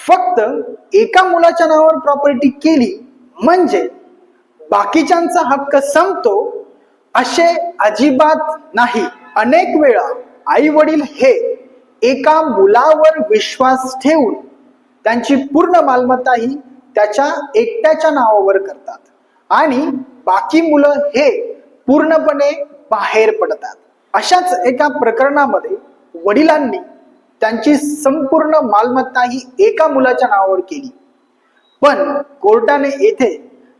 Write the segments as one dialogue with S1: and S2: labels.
S1: फक्त एका मुलाच्या नावावर प्रॉपर्टी केली म्हणजे बाकीच्यांचा हक्क संपतो असे अजिबात नाही। अनेक वेळा आई वडील हे एका मुलावर विश्वास ठेवून त्यांची पूर्ण मालमत्ता ही त्याच्या एकट्याच्या नावावर करतात आणि बाकी मुलं हे पूर्णपणे बाहेर पडतात। अशाच एका प्रकरणामध्ये वडिलांनी त्यांची संपूर्ण मालमत्ता ही एका मुलाच्या नावावर केली, पण कोर्टाने येथे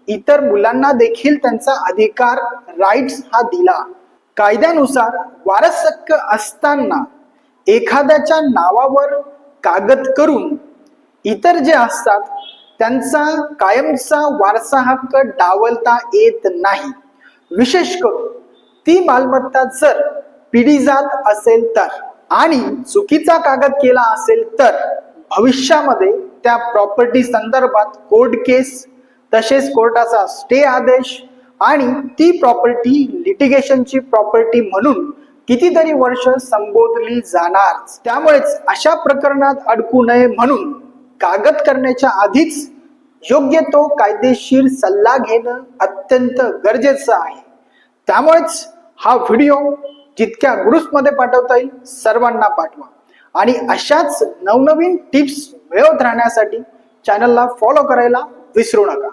S1: इतर मुलांना देखील त्यांचा अधिकार राईट्स हा दिला। कायद्यानुसार वारस हक्क असताना एखाद्याच्या नावावर कागद करून इतर जे असतात त्यांचा कायमचा वारसा हक्क डावलता येत नाही। विशेष करून ती मालमत्ता जर पिढी जात असेल तर आणि चुकीचा कागद केला असेल तर भविष्यामध्ये त्या प्रॉपर्टी संदर्भात कोर्ट केस, तसेच कोर्टाचा स्टे आदेश आणि ती प्रॉपर्टी लिटिगेशनची प्रॉपर्टी म्हणून कितीतरी वर्ष संबोधली जाणार। त्यामुळेच अशा प्रकरणात अडकू नये म्हणून कागद करण्याच्या आधीच योग्य तो कायदेशीर सल्ला घेणं अत्यंत गरजेचं आहे। त्यामुळेच हा व्हिडिओ जितक्या ग्रुप्समध्ये पाठवता येईल सर्वांना पाठवा आणि अशाच नवनवीन टिप्स मिळवत राहण्यासाठी चॅनलला फॉलो करायला विसरू नका।